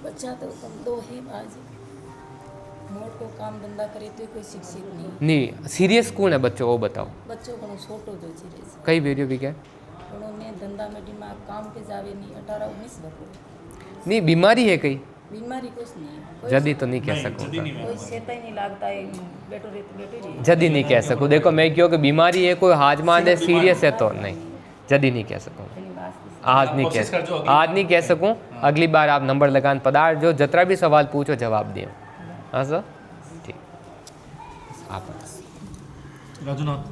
बच्चा तो कम 2 है आज मोट को काम धंधा करे तो कोई शिक्षित नहीं नहीं सीरियस कौन है बच्चों वो बताओ बच्चों को छोटो जो सीरियस कई वीडियो भी क्या उन्होंने धंधा में दिमाग काम पे जावे नहीं 18-19 वर्ष नहीं बीमारी है कई बीमारी कुछ नहीं है जदी तो नहीं कह सकूँ कोई सेता ही नहीं लगता है बैठो रही जदी नहीं कह सकूँ देखो मैं क्यों कि बीमारी है कोई हाजमान है सीरियस है तो नहीं जदी नहीं कह सकूँ आज नहीं कह सकूँ अगली बार आप नंबर लगान पदार्थ जो जतरा भी सवाल पूछो जवाब दियो हाँ सर ठीक आप राजूनाथ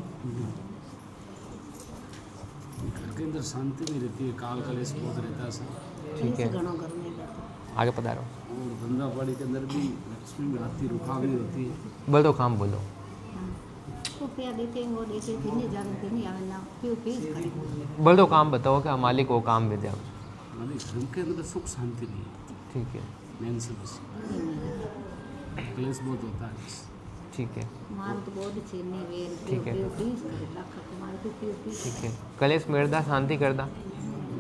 घर के अंदर शांति नहीं रहती है, काल कलेश बहुत रहता है सर। ठीक है आगे पधारो और धंधा पाड़ी के अंदर भी लक्ष्मी भी आती रुकावट नहीं होती है। बोलो काम बोलो बोलो काम बताओ क्या मालिक वो काम भी दे हमारे घर के अंदर सुख शांति नहीं है, ठीक है मेन समस्या कलेश बहुत होता है। ठीक है ठीक ठीक है कलेश मेरदा शांति करदा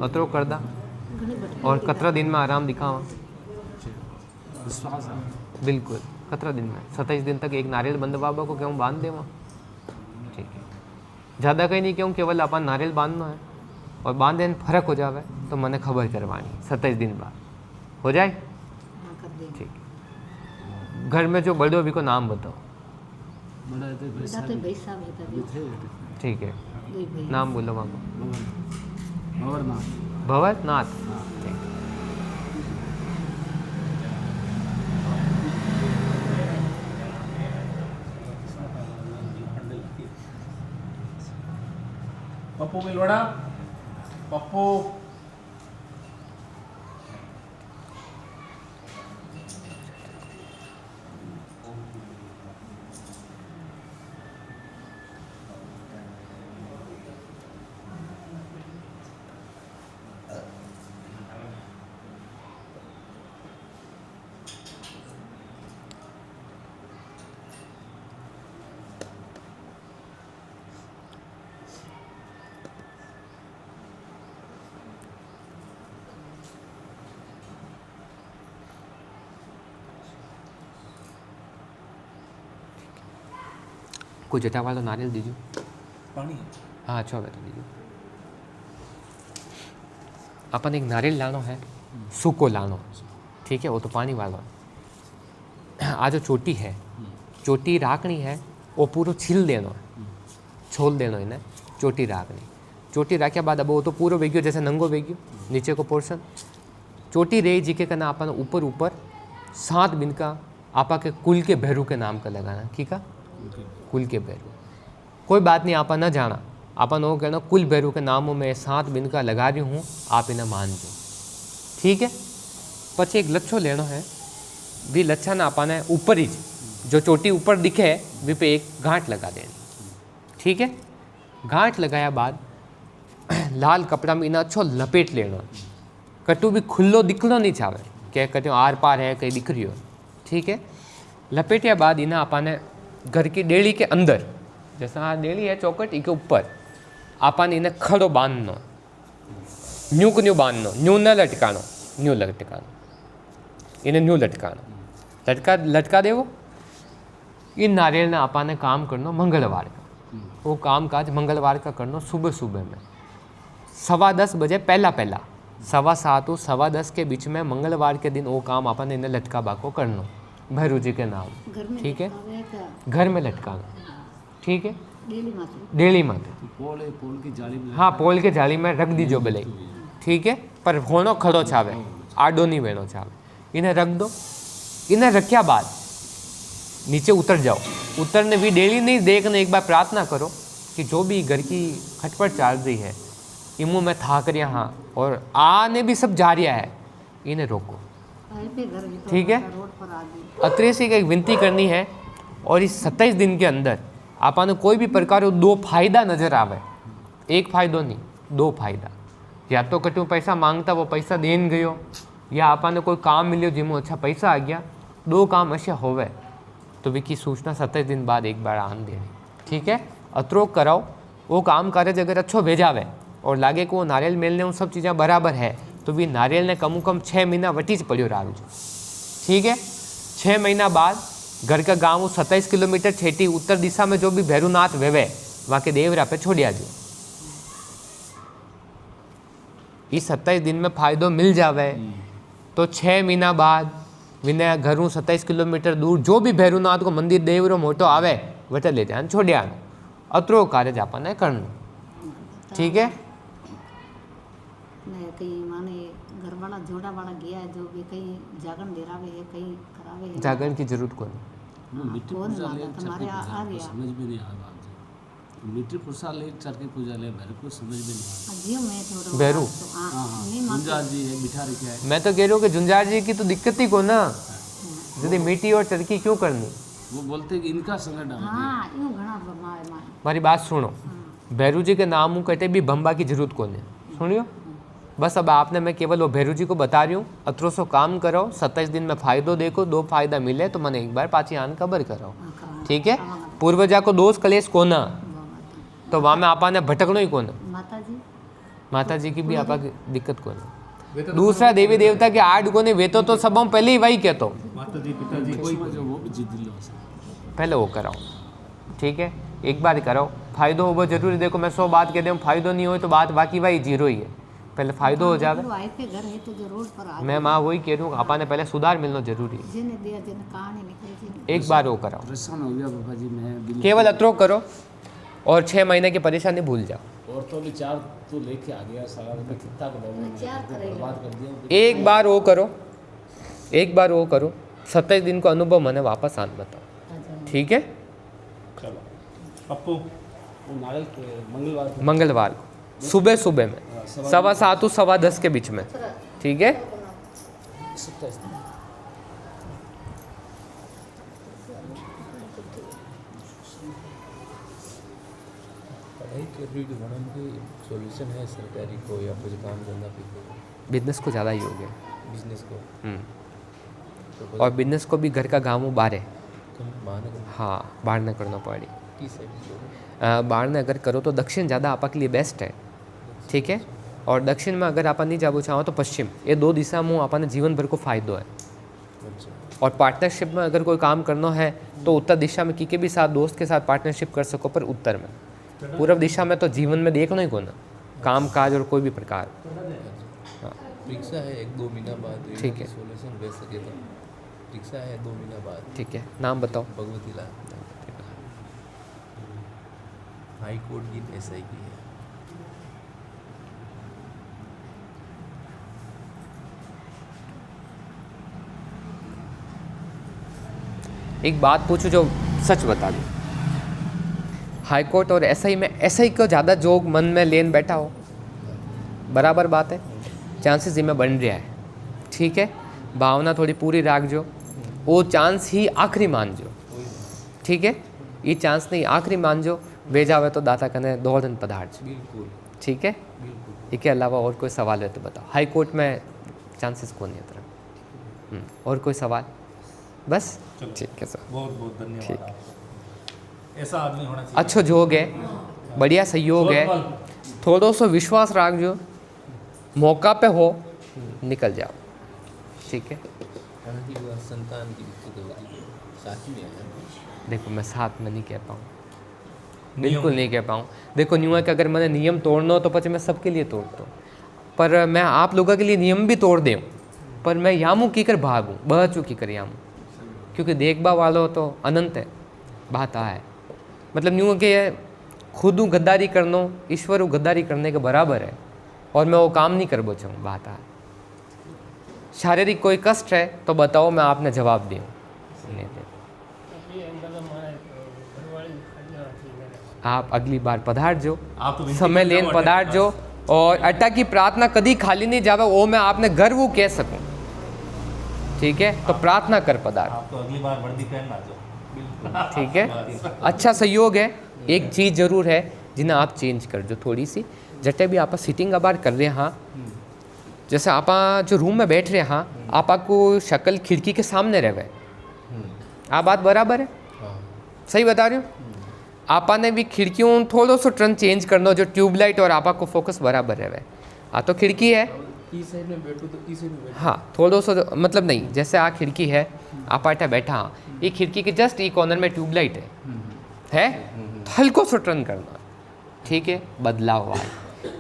अतरो करदा और कतरा दिन में आराम दिखावा विश्वास है बिल्कुल कतरा दिन में 27 दिन तक एक नारियल बंद बाबा को क्यों बांध देवा ठीक है ज़्यादा कहीं नहीं क्यों केवल अपन नारियल बांधना है और बांधे फर्क हो जावे तो मैंने खबर करवानी 27 दिन बाद हो जाए ठीक है घर में जो बड़े भी को नाम बताओ बड़ा है तो पैसा भी थे ठीक है नाम बोलो बाबा भंवरनाथ भवरनाथ ठीक पप्पू मिलवाड़ा पप्पू कोई जटा वाला नारियल दीजिए पानी हाँ अच्छा बेटा दीजिए अपन एक नारियल लानो है सूको लानो ठीक है वो तो पानी वाला आज जो चोटी है चोटी राखनी है वो पूरा छिल देना है छोल देना इन्हें चोटी राखनी चोटी राख्या बाद अब वो तो पूरा वेग्यो जैसे नंगो वेग्यो नीचे को पोर्शन चोटी रही जी के कहना अपन ऊपर ऊपर 7 बिन का आपा के कुल के भैरू के नाम का लगाना ठीक है कुल के भैरू कोई बात नहीं आपा न जाना अपन वो कहना कुल भैरू के नामों में 7 बिन का लगा रही हूँ आप इन्हें मान दो ठीक है पचे एक लच्छो लेना है भी लच्छा ना आपा ने ऊपर ही जो चोटी ऊपर दिखे वे पे एक गांठ लगा देनी ठीक है गांठ लगाया बाद लाल कपड़ा में इन्हें अच्छो लपेट लेना कटु भी खुल्लो दिखना नहीं चाहे क्या कहते हो आर पार है कहीं दिख रही हो ठीक है लपेटिया बाद इन्हें आपा ने घर की डेली के अंदर जैसा डेली है चौकट के ऊपर आपन इन्हें खड़ो बांधनो न्यू को न्यू बांधनो न्यू न लटकानो न्यू लटकानो इन्हें न्यू लटका लटका देवो इन नारियल ने आपा ने काम करनो मंगलवार का वो काम काज मंगलवार का करनो सुबह सुबह में 10:15 बजे पहला 7:15 और 10:15 के बीच में मंगलवार के दिन वो काम अपन इन्हें लटका बाको करनो भैरू जी के नाम ठीक है घर में लटकाना ठीक है डेली माते पोल की जाली में हाँ पोल के जाली में रख दीजो भले ठीक है पर होनो खड़ो छावे आडो नहीं वेनो छावे इन्हें रख दो इन्हें रख्या बाद नीचे उतर जाओ उतरने भी डेली नहीं देखने एक बार प्रार्थना करो कि जो भी घर की खटपट चल रही है इमू में थाक रिया हाँ और आने भी सब जा रिया है इन्हें रोको ठीक है अतरे से एक विनती करनी है और इस 27 दिन के अंदर आपा ने कोई भी प्रकार 2 फायदा नजर आवे एक फायदो नहीं 2 फायदा या तो कटू पैसा मांगता वो पैसा देन गयो या आपा ने कोई काम मिलो जिमो अच्छा पैसा आ गया 2 काम ऐसे होवे तो विकी सूचना 27 दिन बाद एक बार आन देनी ठीक है अतरो कराओ वो काम कार्य अगर अच्छो भेजावे और लागे को नारियल मेलने उन सब चीज़ें बराबर है तो वी नारियल ने कम 6 महीना वटी ज पड़ो राखजो। ठीक है। 6 महीना बाद घर का गाँव 27 किलोमीटर छेटी उत्तर दिशा में जो भी भैरूनाथ वेवे वहाँ के देवरा पे छोड़िया जो। इस 27 दिन में फायदो मिल जावे तो 6 महीना बाद विनय घरों 27 किलोमीटर दूर जो भी भैरूनाथ को मंदिर देवरो मोटो आवे वटे ले जान छोड़िया अतरो कार्य जापाने करना। ठीक है। कहीं माने घर वाला जोड़ा वाला गया है जो भी कहीं जागरण डेरावे है कहीं करावे है जागरण की जरूरत कौन मिट्टी कौन पूजा ले माता चरखी तुम्हारे पूजा आ को गया समझ में नहीं आ रहा जी। मिट्टी पूजा ले चरखी पूजा ले मेरे को समझ में नहीं आ जियो मैं थोड़ा भैरू। रहा। हाँ नहीं हाँ माता गुंजा जी है बिठा रखा है। मैं तो कह रही हूँ कि झुंझार जी की तो दिक्कत ही को ना यदि मिट्टी और चरखी क्यों करनी। वो बोलते कि इनका संग डाल दिया। हाँ यूं घना मारे मारे मारी बात सुनो भैरू जी के नाम कटे भी बम्बा की जरूरत कौन है सुनियो। बस अब आपने मैं केवल वो भैरू जी को बता रही हूँ अतरो सो काम करो 27 दिन में फायदो देखो 2 फायदा मिले तो मैंने एक बार पाची आन खबर करो। ठीक है। पूर्वजा को दोष कलेश कोना तो वहाँ में आपा ने भटकनो ही कोना। माता जी की भी आपा की दिक्कत कोना। दूसरा देवी देवता के आड़ कोने वे तो सब हम पहले ही वही कहतो माता जी पिताजी कोई जो वो भी जिद लो से। पहले वो कराओ। ठीक है। एक बार कराओ फायदो हो जरूरी। देखो मैं 100 बात कह दूँ फायदो नहीं हो तो बात बाकी वही 0 ही है। पहले फायदो हो जावे। आए थे घर है तो जो रोड पर आ मैं माँ वही कह रही हूँ आपा ने पहले सुधार मिलना जरूरी है। जिन्हें दिया जिन्हें कहानी निकली थी एक बार वो कराओ परेशान हो गया बाबा जी मैं बिल्कुल। केवल अतरो करो और 6 महीने की परेशानी भूल जाओ। और तो भी 4 तो लेके आ गया सारा में कितना बर्बाद कर दिया। एक बार वो करो एक बार वो करो 27 दिन को अनुभव मैंने वापस आन बताओ। ठीक है। चलो पप्पू वो नारियल मंगलवार को मंगलवार को सुबह सुबह में 7:15 7:10 के बीच में। ठीक है। 27 पढ़ाई कर रही तो मैडम कोई सॉल्यूशन है सरकारी को या कुछ काम धंधा पे बिजनेस को ज़्यादा ही हो गया। बिजनेस को तो और बिजनेस को भी घर का गाँव बाहर है। कम माने हाँ बाहर न करना पड़े। की साइड बाहर ने अगर करो तो दक्षिण ज़्यादा आपा के लिए बेस्ट है। ठीक है। और दक्षिण में अगर आपा नहीं जाबो चाहो तो पश्चिम ये 2 दिशा में आपा ने जीवन भर को फायदो है। अच्छा और पार्टनरशिप में अगर कोई काम करना है तो उत्तर दिशा में किसी भी साथ दोस्त के साथ पार्टनरशिप कर सको पर उत्तर में। पूर्व दिशा में तो जीवन में देखना ही को ना काम काज और कोई भी प्रकार। रिक्शा है 1-2 महीना बाद ठीक है। सॉल्यूशन दे सके तो रिक्शा है 2 महीना बाद। ठीक है। नाम बताओ। भगवती लाल हाई कोर्ट की एसआई की है। एक बात पूछो जो सच बता दूँ। हाई कोर्ट और एसआई में एसआई को ज़्यादा जोग मन में लेन बैठा हो बराबर बात है। चांसेस इनमें बन रहा है। ठीक है। भावना थोड़ी पूरी राख जो वो चांस ही आखिरी मान जो। ठीक है। ये चांस नहीं आखिरी मान जो वे जावे तो दाता कने 2 दिन पधार। बिल्कुल ठीक है। बिल्कुल। इसके अलावा और कोई सवाल है तो बताओ। हाई कोर्ट में चांसेस कौन है तरह। और कोई सवाल बस। चलो। ठीक है सर। बहुत बहुत धन्यवाद ठीक। आपको। ऐसा आदमी होना चाहिए। अच्छो जोग है बढ़िया सहयोग है। थोड़ो सो विश्वास राख जो मौका पे हो निकल जाओ। ठीक है। हालांकि वो संतान की दिक्कत होगी साथ में है। देखो मैं साथ में नहीं कह पाऊँ बिल्कुल नहीं कह पाऊँ। देखो न्यू है कि अगर मैंने नियम तोड़ना हो तो પછી मैं सबके लिए तोड़ता हूँ पर मैं आप लोगों के लिए नियम भी तोड़ दूँ पर मैं यामू की कर भागूँ बचू की कर यामू क्योंकि देखबा वालो तो अनंत है। बात आ है मतलब न्यू कि खुद गद्दारी करनो ईश्वर गद्दारी करने के बराबर है और मैं वो काम नहीं कर बचाऊँ। बात आ शारीरिक कोई कष्ट है तो बताओ मैं आपने जवाब दूँ। आप अगली बार पधार जो आप तो समय लेन पधार जो और अट्टा की प्रार्थना कभी खाली नहीं जावे वो मैं आपने गर्व वो कह सकूं। ठीक है। तो प्रार्थना कर पधार। आप तो अगली बार वर्दी पहनना जो। बिल्कुल। ठीक है। अच्छा सहयोग है। एक चीज़ जरूर है जिन्हें आप चेंज कर जो थोड़ी सी जटे भी आप सीटिंग बार कर रहे हाँ जैसे आप जो रूम में बैठ रहे हाँ आपको शक्ल खिड़की के सामने रहे आ बात बराबर है। सही बता रहे हो। आपा ने भी खिड़कियों थोड़ो सो टर्न चेंज करना जो ट्यूबलाइट और आपा को फोकस बराबर रहे। आ तो खिड़की है ई साइड में बैठो तो ई साइड में बैठो। हाँ थोड़ो सो मतलब नहीं, जैसे आ खिड़की है आप आटा बैठा हाँ, ये खिड़की के जस्ट ई कॉर्नर में ट्यूबलाइट है तो हल्को सो टर्न करना, ठीक है, बदलाव आए,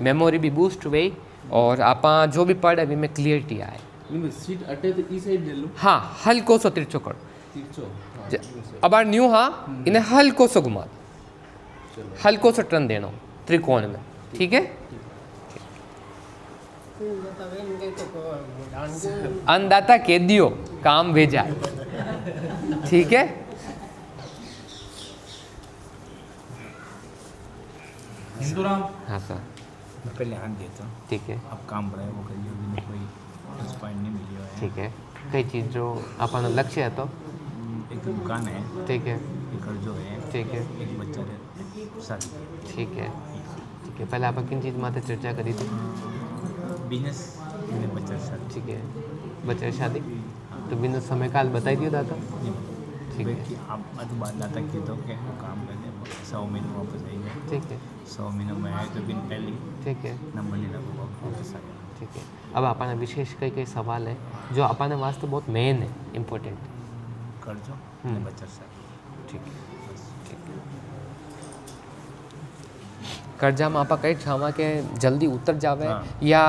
मेमोरी भी बूस्ट हुई और आप जो भी पढ़े अभी में क्लियरिटी आए। नहीं सीट अटे तो ई साइड ले लो। हाँ हल्को सो तिरछो करो, तिरछो अब न्यू हाँ इन्हें हल्को सो घुमा, हल्को सो टर्न देना त्रिकोण में, ठीक है। अन्नदाता कह दियो काम भेजा, ठीक है। हिंदूराम हाँ सर मैं पहले हाथ देता हूँ, ठीक है आप काम बनाए वो करिए, अभी नहीं कोई प्लस पॉइंट नहीं मिली है। ठीक है, कई चीज़ जो अपन लक्ष्य है तो एक दुकान है, ठीक है एक कर्जो है, ठीक है एक बच्चा है सर, ठीक है ठीक है। पहले आप किन चीज़ माते चर्चा करी थी? बिजनेस में बच्चा सर। ठीक है, बच्चे की शादी तो बिना समय काल बताई दियो दादा, ठीक है कि आप आज बात दाता की दो कि काम करने 100 महीने वापस आएंगे, ठीक है 100 महीने में आए तो दिन पहले ठीक है नंबर लेना वापस आ गया। ठीक है। अब अपन विशेष कई सवाल है जो अपन वास्ते बहुत मेन है, इम्पोर्टेंट। कर्जो बच्चा सर, ठीक है ठीक है। कर्जा में आप कई छावा के जल्दी उतर जावे हाँ। या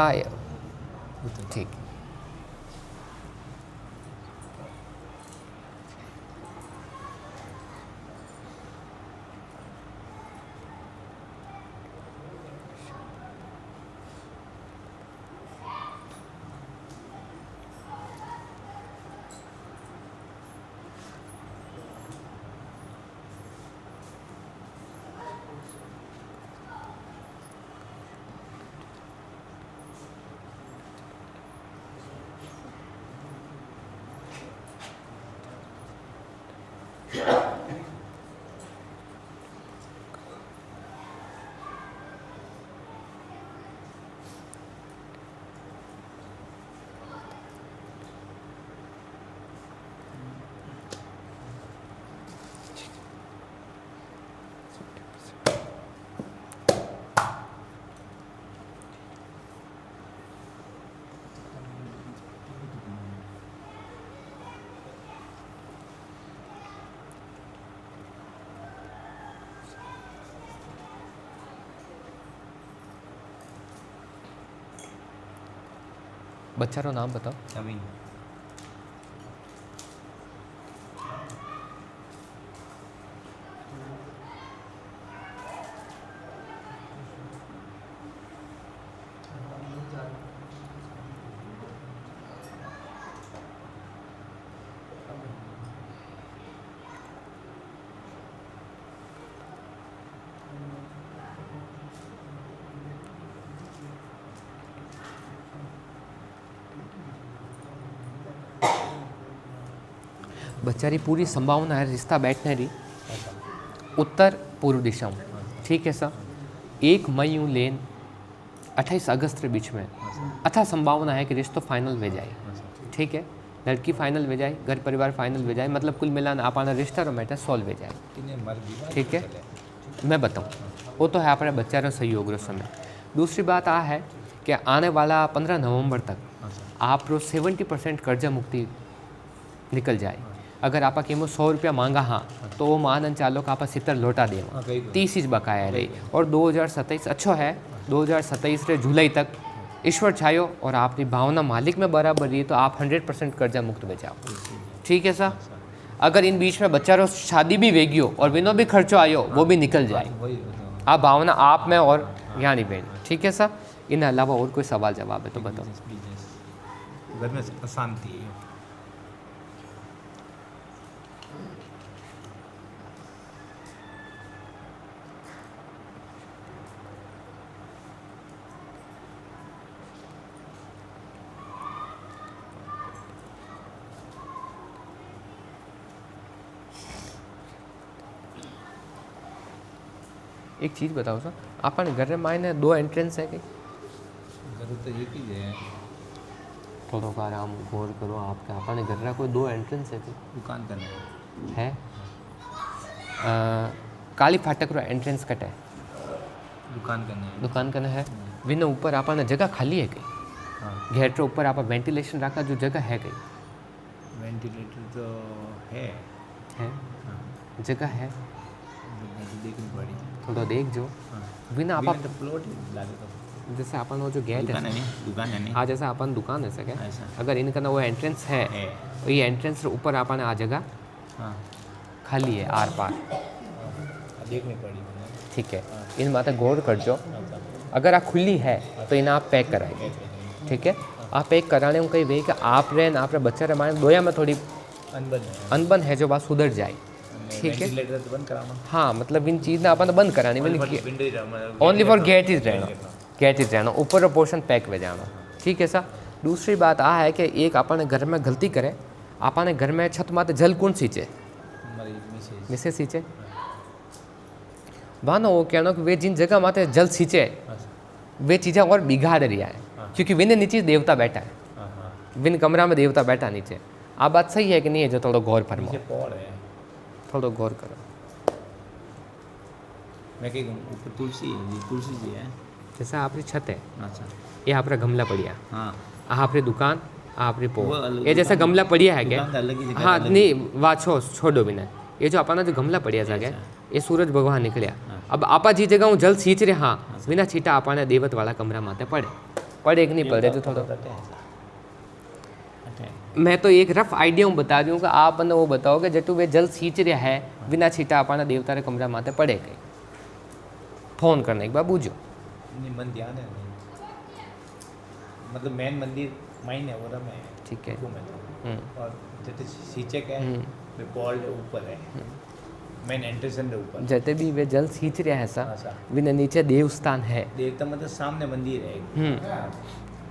ठीक है। बच्चा रो नाम बताओ। अभी बच्चारी पूरी संभावना है रिश्ता बैठने री उत्तर पूर्व दिशा में, ठीक है सर। 1 मई लेन 28 अगस्त के बीच में अच्छा संभावना है कि रिश्ता फाइनल हो जाए, ठीक है। लड़की फाइनल हो जाए, घर परिवार फाइनल हो जाए, मतलब कुल मिलान अपना रिश्ता रो मैटर सॉल्व हो जाए, ठीक है। मैं बताऊँ वो तो है अपने बच्चा रो सहयोग रो समय। दूसरी बात आ है कि आने वाला 15 नवंबर तक आप 70% कर्जा मुक्ति निकल जाए। अगर आप केमो 100 रुपया मांगा हाँ तो वो मान चालो कि आप 70 लौटा देवा, 30 ही बकाया रही। और 2027 अच्छो है, 2027 रे जुलाई तक ईश्वर छायो और आपकी भावना मालिक में बराबर रही तो आप 100% कर्जा मुक्त में जाओ, ठीक है सर। अगर इन बीच में बच्चा रो शादी भी वेगियो और विनो भी खर्चो आयो वो भी निकल जाए, आप भावना आप में और यहाँ नहीं बहन, ठीक है सर। इन अलावा और कोई सवाल जवाब है तो बताओ। बिजनेस घर में अशांति है। एक चीज़ बताओ सर, अपन घर में आए 2 एंट्रेंस है कि घर तो एक ही है। थोड़ा सा आराम गौर करो आपके अपने घर का कोई 2 एंट्रेंस है कि दुकान करना है? काली फाटक रो एंट्रेंस कट है, दुकान करना है। दुकान करना है। विन ऊपर अपने जगह खाली है कि हाँ। घेर ऊपर आप वेंटिलेशन रखा जो जगह है कहीं वेंटिलेटर तो है हाँ जगह है तो देखनी पड़ी थोड़ा देख जो हाँ बिना आप तो प्लॉट लागे तो जैसे अपन वो जो गेट दुकान है है नहीं दुकान है नहीं हाँ जैसे अपन दुकान है सके ऐसा अगर इनका ना वो एंट्रेंस है है तो ये एंट्रेंस ऊपर अपन आ जगह हाँ खाली है आर पार देखनी पड़ी मैंने ठीक है इन माता गौर कर जो अच्छा अगर आप खुली है तो इन आप पैक कराएंगे ठीक है आप पैक कराने में कहीं वे कि आप रे आप रे बच्चा रे माने दोया में थोड़ी अनबन है अनबन है जो बात सुधर जाए ठीक है वेंटिलेटर तो बंद कराना हाँ मतलब इन चीज़ ने अपन बंद करानी ओनली फॉर गेट इज रहना ऊपर पोर्शन पैक में जाना ठीक है सर दूसरी बात आ है कि एक अपन घर में गलती करे अपन घर में छत माते जल कौन सींचे मिसे सींचे वानो वो कहना कि वे जिन जगह माते जल सींचे वे चीज़ें और बिगाड़ रहा है क्योंकि विन नीचे देवता बैठा है विन कमरा में देवता बैठा नीचे आप बात सही है कि नहीं है जो थोड़ा गौर फरमाओ थोड़ा गौर करो मैं कहीं ऊपर तुलसी जी है जैसे आपकी छत है अच्छा ये आपका गमला पड़िया हाँ आपकी दुकान आपकी पो वो अलग ये जैसे दुकान- गमला पड़िया है क्या दुकान तो अलग ही जगह हाँ अलग ही। नहीं वाह छोड़ो बिना ये जो अपना जो गमला पड़िया जागे ये सूरज भगवान निकलिया अब आपा जी जगह हूँ जल सींच रहे हाँ बिना छीटा अपने देवत वाला कमरा माते पड़े कि नहीं पड़े जो थोड़ा मैं तो एक रफ आइडिया हूँ बता दूँ कि आप ने वो बताओ कि जटू वे जल सींच रहा है बिना छीटा अपना देवता रे कमरा माते पड़े गए फोन करने के बाद बूझो नहीं मन ध्यान है नहीं मतलब मेन मंदिर माइन है वो रहा मैं ठीक है में तो और जैसे सींचे क्या है वे पॉल ऊपर है मेन एंट्रेंस के ऊपर जते भी वे जल सींच रहा है सा अच्छा बिना नीचे देवस्थान है देवता मतलब सामने मंदिर है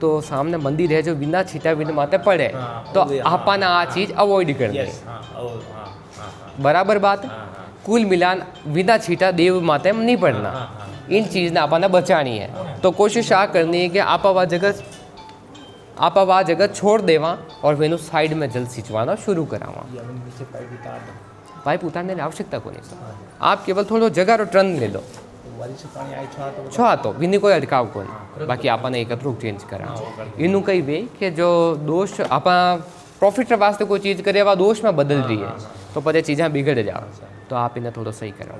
तो सामने मंदिर है जो बिना छीटा बिना माते पड़े हाँ, तो वो- हाँ, आपने आ चीज अवॉइड करनी यस हाँ और हाँ बराबर बात है हाँ कुल मिलान बिना छीटा देव माते में नहीं पड़ना हाँ इन चीज़ ने आपने बचानी है तो कोशिश आ करनी है कि आप वह जगह छोड़ देवा और वेनु साइड में जल सिंचवाना शुरू करावा ये हमने नीचे पाइप उतार दो पाइप उतारने की आवश्यकता को नहीं सर आप केवल थोड़ा जगह रो टर्न ले लो वाली से पानी आई छा तो छो तो बिनी कोई अटकाव को नहीं बाकी आपने एकत्र चेंज करा इनू कई वे कि जो दोष आप प्रॉफिट वास्ते कोई चीज़ करे वह दोष में बदल रही है तो पता चीज़ें बिगड़ जाओ तो आप इन्हें थोड़ा सही कराओ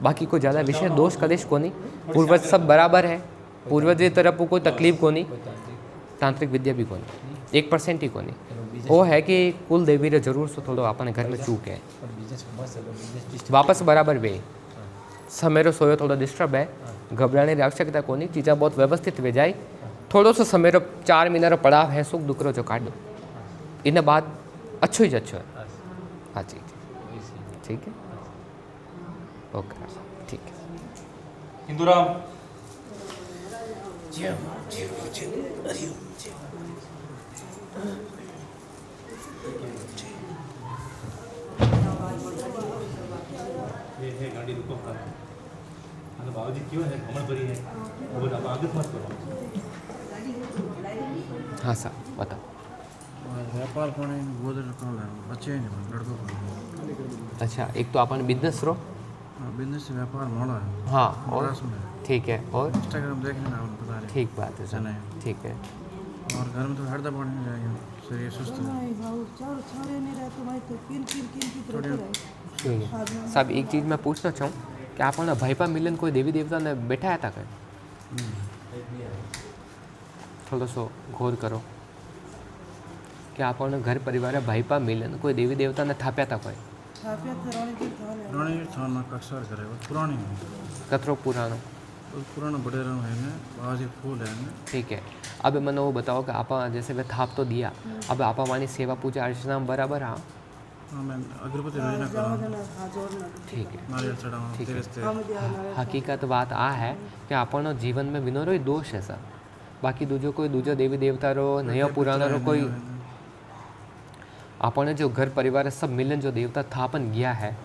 बाकी कोई ज़्यादा विषय दोष कलेश को नहीं पूर्वज सब बराबर है पूर्वज की तरफ कोई तकलीफ को नहीं तांत्रिक विद्या भी को नहीं 1% ही को नहीं वो है कि कुल देवी रे जरूर से थोड़ा अपने घर में चूक है बिजनेस मस्त है बिजनेस वापस बराबर वे समेरो सोयो थोड़ा डिस्टर्ब है घबराने की आवश्यकता को नहीं चीज़ें बहुत व्यवस्थित वे जाए थोड़ो सो समेरो 4 महीना रो पड़ाव है सुख दुख रो जो काटो इन बाद अच्छो ही अच्छो है हाँ जी ठीक है ओके ठीक है हिंदूराम ये गाड़ी रुको अरे बाबूजी क्यों है घमंड भरी है वो आप आगे मत करो हाँ सर बताओ व्यापार कोने गोदर कौन है बच्चे नहीं लड़कों को अच्छा एक तो अपन बिजनेस रो बिजनेस से व्यापार मोड़ा है हाँ और महाराष्ट्र में ठीक है और इंस्टाग्राम देखने ना आपको बता रहे ठीक बात है सर नहीं। ठीक है और घर में तो हर दफा नहीं जाएंगे शरीर सुस्त है थोड़ी ठीक है सब एक चीज़ मैं पूछना चाहूँ कि आप भाईपा मिलन कोई देवी देवता ने बैठाया था कर थोड़ा सो घोर करो कि आप घर परिवार भाईपा मिलन कोई देवी देवता ने थाप्या था कोई पुरानी थान में कक्सर करे वो पुरानी है कतरो पुरानो वो पुराना बड़े रंग है ना बाजी फूल है ना ठीक है अब मैंने वो बताओ कि आप जैसे वे थाप तो दिया अब आप वानी सेवा पूजा अर्चना में बराबर हाँ हाँ मैं अगरबत्ती रोजना करा ठीक है नारियल चढ़ावा ठीक है। तेरे हकीकत बात आ है कि अपन जीवन में विनोरो ही दोष है सर बाकी दूजो कोई दूजो देवी देवता रो नयो पुराना रो कोई आपने जो घर परिवार सब मिलन जो देवता थापन गया है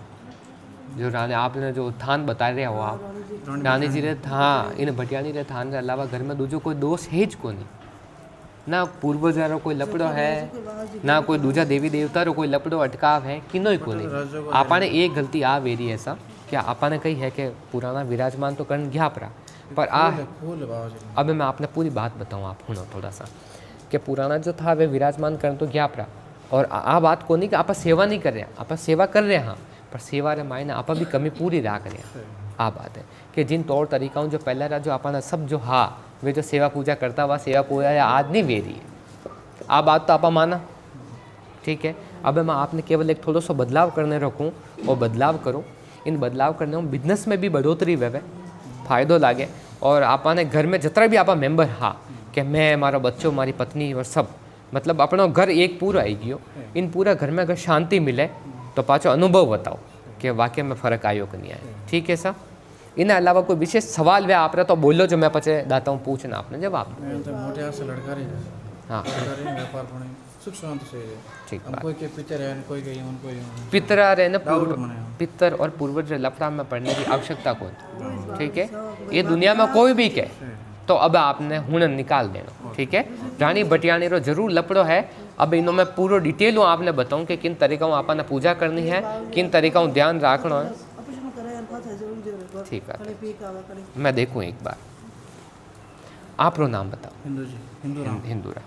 जो रानी आपने जो थान बता रहे हो आप रानी जी रे हाँ इन भटियाणी रे थान के अलावा घर में दूजो कोई दोष है ज को नहीं ना पूर्वज रो कोई लपड़ो है ना कोई दूजा देवी देवता रो कोई लपड़ो अटकाव है किनो ही को नहीं आपने एक गलती आ वेरी ऐसा क्या आपने कही है कि पुराना विराजमान तो करण गया पर आ फूल बाजी अब मैं आपने पूरी बात बताऊँ आप सुनो थोड़ा सा कि पुराना जो था वे विराजमान कर तो गया पड़ा और आ बात को नहीं कि आप सेवा नहीं कर रहे हैं, आप सेवा कर रहे हैं हाँ, पर सेवा रे मायने आप भी कमी पूरी रहा करें। आ बात है कि जिन तौर तरीकाओं जो पहला रहा जो अपना सब जो हाँ वे जो सेवा पूजा करता हुआ सेवा पूजा आज नहीं वे रही है। आ बात तो आप माना ठीक है। अब मैं आपने केवल एक थोड़ा सा बदलाव करने रखूँ और बदलाव करूँ, इन बदलाव करने में बिजनेस में भी बढ़ोतरी वे फायदो लागे और आपने घर में जितना भी आप मेंबर हाँ कि मैं मारो बच्चों मारी पत्नी और सब मतलब अपनो घर एक पूरा आई गयो, इन पूरा घर में अगर शांति मिले तो पाछो अनुभव बताओ कि वाकई में फ़र्क आयो कि नहीं आयो। ठीक है सर, इन अलावा कोई विशेष सवाल वे आप तो बोलो जो मैं पचे दाता हूँ पूछना आपने जवाब। मैं तो मोटे हाथ से लड़का रही है। हाँ व्यापार पड़े सुख शांति से है। ठीक हम बात। कोई के पितर है कोई के यूं कोई यूं। पितरा रहने डाउट मने पितर और पूर्वज लफड़ा में पढ़ने की आवश्यकता कौन। ठीक है, ये दुनिया में कोई भी कहे तो अब आपने हुनर निकाल देना। ठीक है, रानी भटियाणी रो जरूर लपड़ो है। अब इनो मैं पूरा डिटेल आपने बताऊं कि किन तरीक़ों आपने पूजा करनी है, किन तरीक़ों ध्यान रखना है। ठीक है, मैं देखूं एक बार। आप रो नाम बताओ। हिंदू जी हिंदू राम हिंदूरा।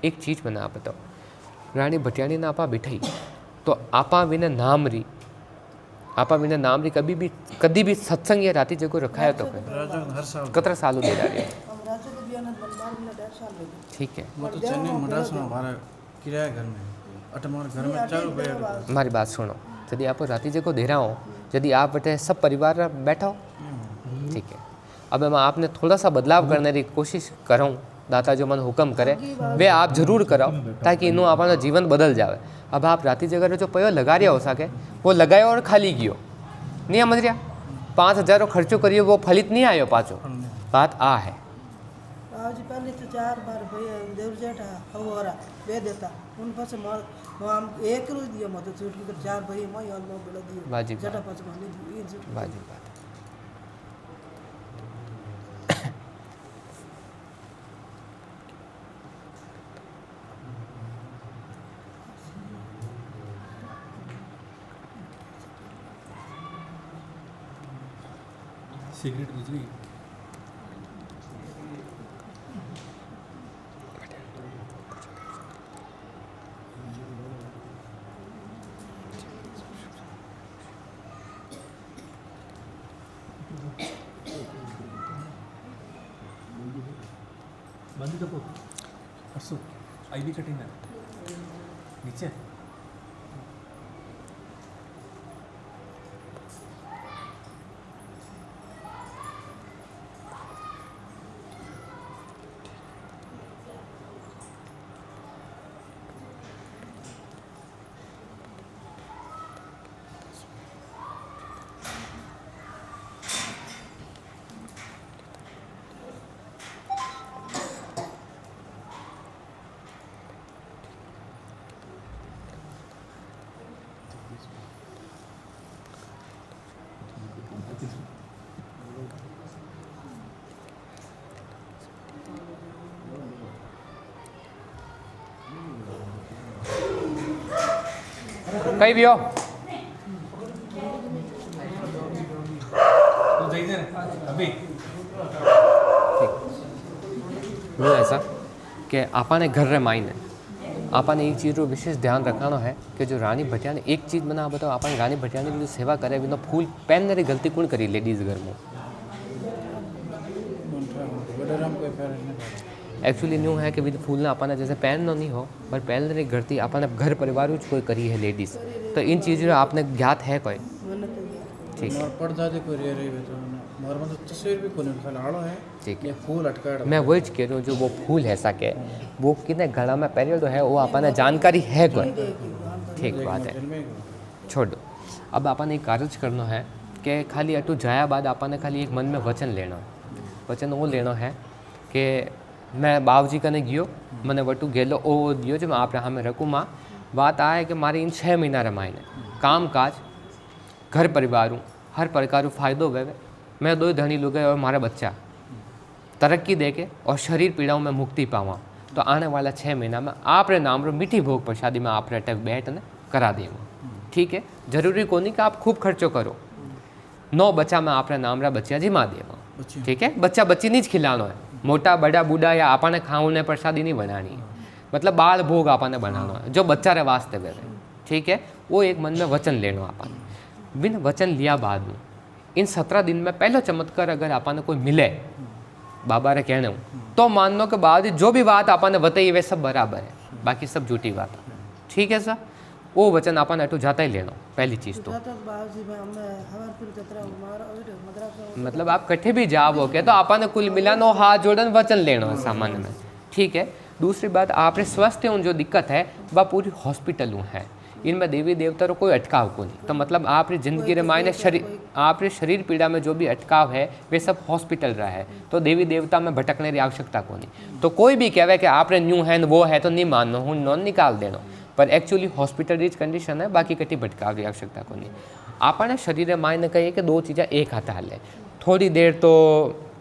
एक चीज मैंने आप बताओ, रानी भटियाणी ना आपा बिठाई तो आपा विने नाम री कभी भी सत्संग या राती जगह रखाया तो राजा हर साल कतरा सालों दे रहा है। ठीक है, वो तो चेन्नई मद्रास में हमारा किराया घर में अटमार घर में 4 रुपये। हमारी बात सुनो, यदि आप राती जगह दे रहा हो, यदि आप बटे सब परिवार बैठा हो ठीक है। अब मैं आपने थोड़ा सा बदलाव करने की कोशिश करूँ, दाता जो मन हुक्म करे वे आप जरूर कराओ ताकि इनो अपना जीवन बदल जाए। अब आप राती जगह जो पयो लगा रहा हो सके वो लगायो और खाली गयो नहीं समझ रहा, 5,000 खर्चो करियो वो फलित नहीं आयो पाचो। बात आ है आज पहले तो 4 बार भैया देवर जेठा हवरा दे देता उन पास हम एक रोज दियो मत छूट के 4 भैया मैं और नो बड़ा दियो वाजिब जेठा पास माने दियो ये वाजिब बात। सिगरेट बुझ गई। बंद तो परसों आई भी कटिंग है नीचे। कहीं भी हो तो जाइए ना अभी वो ऐसा कि आपने घर रे मायने आपने एक चीज़ रो विशेष ध्यान रखना है कि जो रानी भटियाणी एक चीज़ मैंने आप बताओ आपने रानी भटियाणी की जो सेवा करे बिना फूल पहनने री गलती कौन करी लेडीज़ घर में। एक्चुअली न्यू है कि भी फूल ना अपना जैसे पहनना नहीं हो पर पहनने री गलती अपने घर परिवार में कोई करी है लेडीज़, तो इन चीज़ों आपने ज्ञात है कोई। ठीक है, परदादी को रे रही तो मोर में तस्वीर भी कोने खाली आड़ो है। ठीक है, ये फूल अटका मैं वही कह रहा हूँ जो वो फूल है सके वो कितने गला में पहले तो है वो अपने जानकारी है कोई। ठीक बात है, छोड़ दो। अब अपन एक कार्य करना है कि खाली अटू जाया बाद अपन खाली एक मन में वचन लेना है। वचन वो लेना है कि मैं बाबूजी कने गयो मैंने वटू गेलो ओ दियो जो मैं आप रहा में रखूँ माँ। बात आ है कि मारी इन 6 महीना रमायने काम काज घर परिवार हर प्रकार फायदो वे मैं 2 धनी लोग और मारा बच्चा तरक्की दे के और शरीर पीड़ाओं में मुक्ति पावा, तो आने वाला 6 महीना में आप रे नाम रो मीठी भोग प्रसादी में आप रे बैठ ने करा देंगे। ठीक है, जरूरी को नहीं कि आप खूब खर्चो करो। 9 बच्चा में आपने नामरा बच्चा जी माँ देवा, ठीक है, बच्चा बच्ची नहीं ज खिलानो है, मोटा बड़ा बूढ़ा या आपने खाऊं ने प्रसादी नहीं बनानी है, मतलब बाल भोग आपने बनाना है जो बच्चा रे वास्ते वे, ठीक है। वो एक मन में वचन लेना आपने, बिन वचन लिया बाद में इन 17 दिन में पहला चमत्कार अगर आपने कोई मिले बाबा रे कहने तो मान लो कि बाद जो भी बात आपने बताई वे सब बराबर है, बाकी सब झूठी बात है, ठीक है सर। वो वचन आपने अटू जाता ही लेना पहली चीज़ तो, मतलब आप कट्ठे भी जाओ के तो आपने कुल मिला नो हाथ जोड़न वचन लेना है सामान्य में, ठीक है। दूसरी बात, आपने स्वास्थ्य जो दिक्कत है वह पूरी हॉस्पिटलों है, इनमें देवी देवता को कोई अटकाव को नहीं, तो मतलब आपकी जिंदगी रे मायने शरीर आपके शरीर पीड़ा में जो भी अटकाव है वे सब हॉस्पिटल रहा है, तो देवी देवता में भटकने की आवश्यकता को नहीं। तो कोई भी कहे कि आपने न्यू है वो है तो नहीं मानो, हूँ नॉन निकाल देना, पर एक्चुअली हॉस्पिटल रीच कंडीशन है, बाकी कटी भटकाव की आवश्यकता को नहीं। आपने शरीर रे मायने कहिए कि 2 चीज़ें एक हाथ हाले, थोड़ी देर तो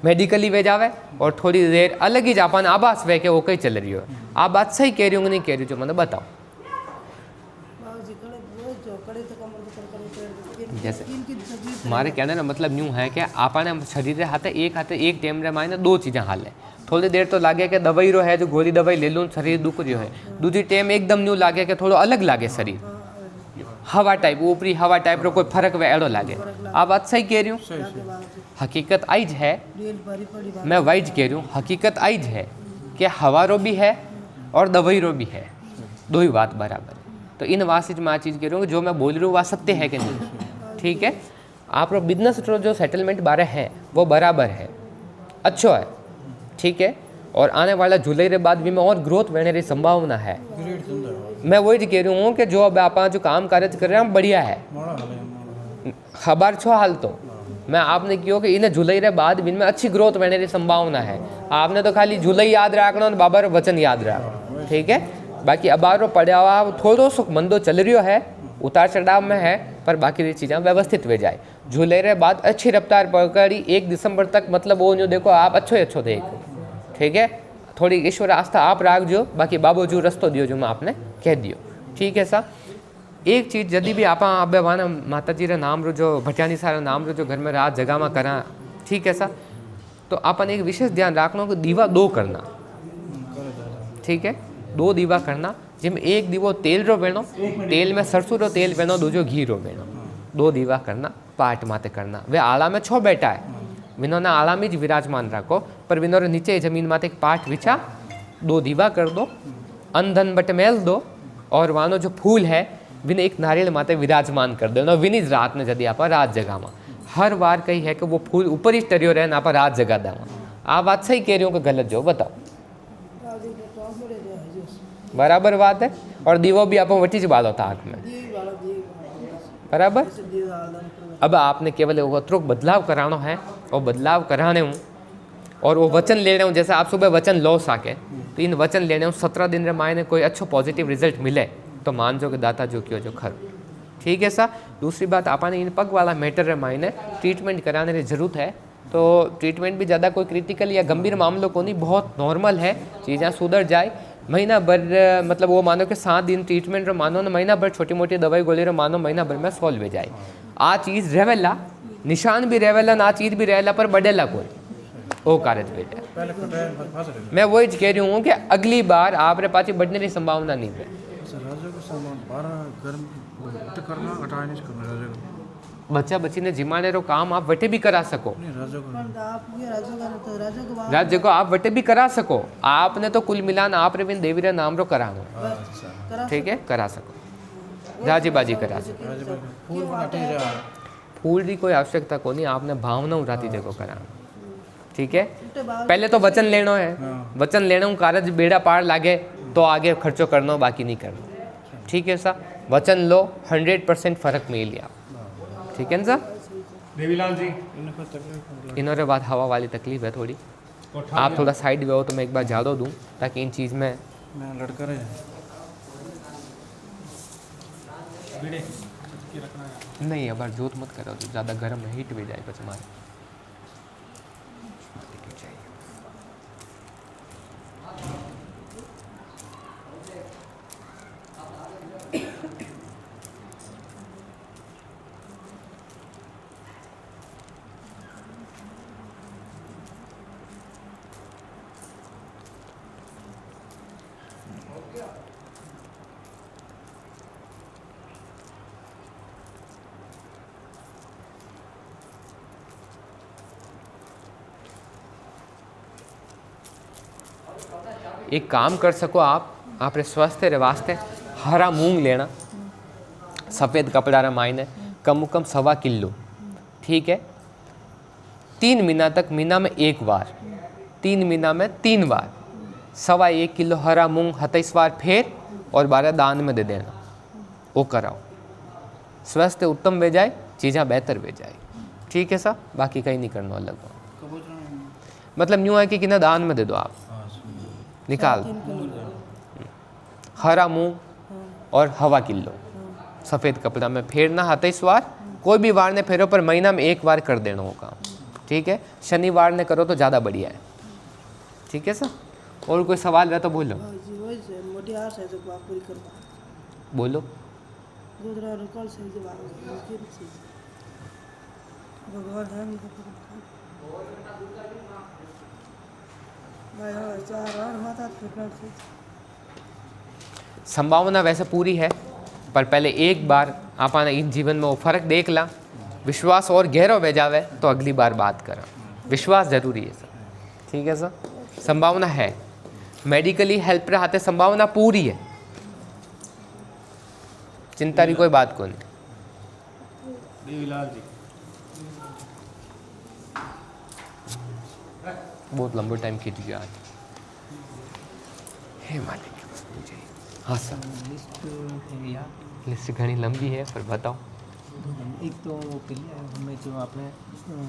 मेडिकली वे जावे और थोड़ी देर अलग ही जापान आभास वे के वो कहीं चल रही हो। आप बात सही कह रही हो नहीं कह रही हो, मैंने बताओ। जैसे हमारे कहने का मतलब यूँ है कि आपने शरीर हाथे एक टाइम रे मायने 2 चीज़ें हाले, थोड़ी देर तो लागे कि दवाई रो है जो गोली दवाई ले लूँ शरीर दुख रही है, दूसरी टाइम एकदम न्यू लागे कि थोड़ा अलग लागे शरीर, हवा टाइप ऊपरी हवा टाइप रो कोई फर्क वे एड़ो लागे। आप बात सही कह रही हूँ, हकीकत आइज है, मैं वाइज कह रही हूँ, हकीकत आइज है कि हवा रो भी है और दवाई रो भी है, 2 ही बात बराबर है। तो इन वासिज मैं चीज़ कह रही हूँ जो मैं बोल रही हूँ वह सत्य है कि नहीं, ठीक है। आप रो बिजनेस जो सेटलमेंट बारे है वो बराबर है, अच्छो है, ठीक है। और आने वाला जुलाई के बाद भी में और ग्रोथ बढ़ने की संभावना है। मैं वही कह रही हूँ कि जो अब आप जो काम कार्य कर रहे हैं बढ़िया है, खबर छो हाल तो मैं आपने किया कि इन्हें जुलाई के बाद भी में अच्छी ग्रोथ बढ़ने की संभावना है। आपने तो खाली जुलाई याद रखना और बाबा रो वचन याद रखना, ठीक है। बाकी अबारो पड़ा हुआ थोड़ो सो मंदो चल रही है, उतार चढ़ाव में है, पर बाकी चीज़ें व्यवस्थित हो जाए। जुलाई के बाद अच्छी रफ्तार पकड़ी 1 दिसंबर तक, मतलब वो जो देखो आप अच्छो देखो, ठीक है। थोड़ी ईश्वर आस्था आप राख जो, बाकी बाबू जो रस्तो दियो जो मैं आपने कह दियो, ठीक है सा। एक चीज़ यदि भी आप वाना माता जी रे नाम रो जो भटियानी सारा नाम रो जो घर में रात जगह में करा, ठीक है सा, तो अपन एक विशेष ध्यान रखना कि दीवा 2 करना, ठीक है, 2 दीवा करना, जिसमें एक दीवो तेल रो बेनो, तेल में सरसों रो तेल बेनो, दूजो घी रो बेनो, 2 दीवा करना, पाठ माते करना। वे आला में 6 बैठा है, विनोना आला में ज विराजमान रखो, पर विनोरे नीचे जमीन माते एक पाठ विछा, 2 दीवा कर दो, अंधन बट मेल दो, और वानो जो फूल है विने एक नारियल माते विराजमान कर दो। विनीज रात में यदि आप रात जगह में हर बार कही है कि वो फूल ऊपर ही टरियो रहे आप रात जगह देवा। आप बात सही कह रही हो कि गलत जो बताओ, बराबर बात है। और दीवो भी आप वटी ज बालो था आँख में, बराबर। अब आपने केवल अतरुक बदलाव कराना है, और बदलाव कराने हूँ और वो वचन लेने हूँ, जैसे आप सुबह वचन लो सके तो इन वचन लेने हूँ 17 दिन रे मायने कोई अच्छो पॉजिटिव रिजल्ट मिले तो मान जो कि दाता जो क्यों जो खर, ठीक है सा। दूसरी बात, आपने इन पग वाला मैटर रे मायने ट्रीटमेंट कराने की जरूरत है, तो ट्रीटमेंट भी ज़्यादा कोई क्रिटिकल या गंभीर मामलों को नहीं, बहुत नॉर्मल है, चीज़ें सुधर जाए। महीना भर मतलब वो मानो कि 7 दिन ट्रीटमेंट रो मानो ना, महीना भर छोटी मोटी दवाई गोली रो मानो महीना भर में सॉल्व हो जाए। आ चीज़ रहेला, निशान भी रहेला ना, चीज़ भी रहेला, पर बढ़ेला कोई वो कार्य हो जाए। मैं वही कह रही हूँ कि अगली बार आप रे पाची बढ़ने की संभावना नहीं है। बच्चा बच्ची ने जिमाने रो काम आप वटे भी करा सको, राज्य को आप वटे भी करा सको, आपने तो कुल मिलान आप रे बिन देवी रे नाम रो करानो, ठीक है, करा सको, राजी बाजी करा सको। फूल की कोई आवश्यकता को नहीं, आपने भावना उठाती देखो कराना, ठीक है। पहले तो वचन लेना है, वचन लेना हूँ कारज बेड़ा पार लागे तो आगे खर्चो करना, बाकी नहीं करना, ठीक है सा। वचन लो, 100% फर्क मिल लिया, ठीक है ना सर। देवीलाल जी, इन्होंने बात हवा वाली तकलीफ है थोड़ी, आप थोड़ा साइड में हो तो मैं एक बार ज़्यादा दूँ ताकि इन चीज़ में लड़का रहे नहीं, अब जोत मत करो तो ज़्यादा गर्म है, हीट भी जाए बस हमारे। एक काम कर सको आप आपरे स्वास्थ्य रे वास्ते हरा मूंग लेना, सफ़ेद कपड़ा रे मायने कम 1.25 किलो, ठीक है। 3 महीना तक, महीना में 1 बार, 3 महीना में 3 बार 1.25 किलो हरा मूंग 27 बार फेर और 12 दान में दे देना, वो कराओ। स्वास्थ्य उत्तम हो जाए, चीज़ें बेहतर हो जाए, ठीक है साहब। बाकी कहीं नहीं करना अलग, मतलब यूँ है कि ना दान में दे दो आप, निकाल हरा मूंग और 1.25 किलो सफ़ेद कपड़ा में फेरना 27 बार, कोई भी वार ने फेरो पर महीना में 1 बार कर देना वो काम, ठीक है। शनिवार ने करो तो ज़्यादा बढ़िया है, ठीक है सर। और कोई सवाल रहा तो बोलो, वही से मोटी आस है जो आप पूरी करवा बोलो। गुजरा रिकॉल से जो भगवान है नहीं भाई हाँ 4 और माता फिटनेस से संभावना वैसे पूरी है, पर पहले एक बार आपने इन जीवन में वो फर्क देख ला, विश्वास और गहरा हो जावे तो अगली बार बात करा। विश्वास जरूरी है सर, ठीक है सर। संभावना है, मेडिकली हेल्प रहे हाथे संभावना पूरी है, चिंता की कोई बात को नहीं। देवीलाल जी बहुत लंबो टाइम खींच गया आज, हे मालिक। हाँ सर, लिस्ट घनी लंबी है, पर बताओ। एक तो वो पहले हमें जो आपने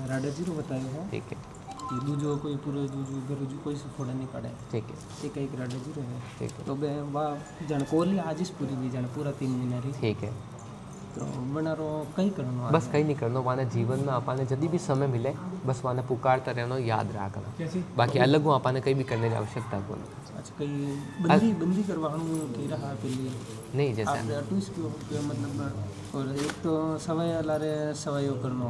राडा जीरो बताया है, ठीक है, कि दूजो कोई पूरे दूजो गरुजो कोई से फोड़ा नहीं पड़ा है, ठीक है, एक राडा जीरो है, ठीक है, तो वाह जन कोहली आज इस पूरी भी जन पूरा 3 महीना रही, ठीक है। तो बना रो कहीं करना बस कहीं नहीं करना, वाने जीवन में आपने जब भी समय मिले बस वाने पुकारता रहना, याद रखना, बाकी अलग हो आपने कहीं भी करने की आवश्यकता को नहीं। अच्छा कहीं बंदी करवाणु कह रहा पहले नहीं, जैसा आप टूस क्यों मतलब, और एक तो सवाई लारे सवाई करना,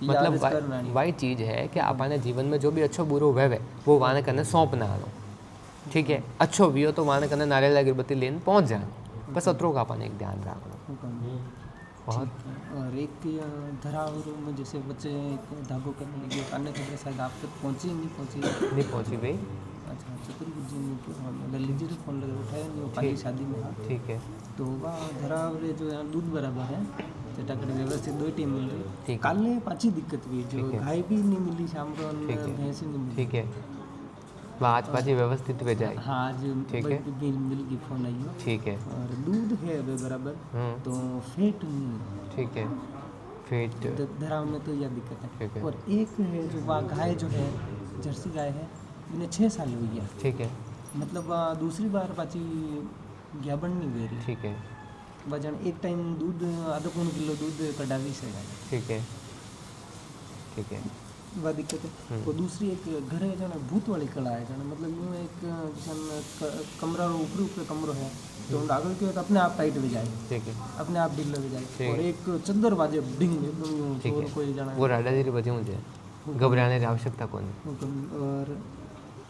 मतलब वही चीज़ है कि आपने जीवन में जो भी अच्छो बुरो हुए वो वाने करने सौंपना आनो, ठीक है। अच्छो भी हो तो वाने करने नारियल अगरबत्ती लेने पहुँच जाए, बस अतरों का आपने एक ध्यान रखना बहुत। और एक धरावर में जैसे बच्चे धागो करने लगे, अन्य खबरें शायद आप तक पहुँची नहीं पहुँची भाई। अच्छा चतुर्भुज जी ललित जी ने फोन लगा उठाया नहीं, वो पाली शादी में था, ठीक है। तो वह धरावर जो यहाँ दूध बराबर है चटाकड़ी व्यवस्थित 2 टीम मिल रही, ठीक। कल ने पाची दिक्कत हुई, जो गाय भी नहीं मिली शाम को, भैंस नहीं मिली, ठीक है, वह आज पाची व्यवस्थित हो जाए। हाँ आज ठीक है, मिल की फोन आई हो, ठीक है। और दूध है बराबर, तो फेट नहीं, ठीक है, फेट धराव में तो यह दिक्कत ठीक है। है। और एक है जो वह गाय जो है जर्सी गाय है, इन्हें 6 साल हुई है, ठीक है, मतलब दूसरी बार पाची ज्ञापन नहीं हुई रही, ठीक है, वजन एक टाइम दूध आधा पौन किलो दूध कटावी से गाय, ठीक है, ठीक है, वह दिक्कत है। और दूसरी एक घर है जो भूत वाली कला है, जो मतलब यूँ एक जैसे कमरा ऊपर ऊपर कमरो है, तो आगे के तो अपने आप टाइट हो जाए, ठीक है, अपने आप ढील हो जाए, ठीक। और एक चद्दर बाजे डिंग एकदम यूँ ठीक जोर है। कोई जाना वो राडा जी बजे मुझे घबराने की आवश्यकता कौन है। और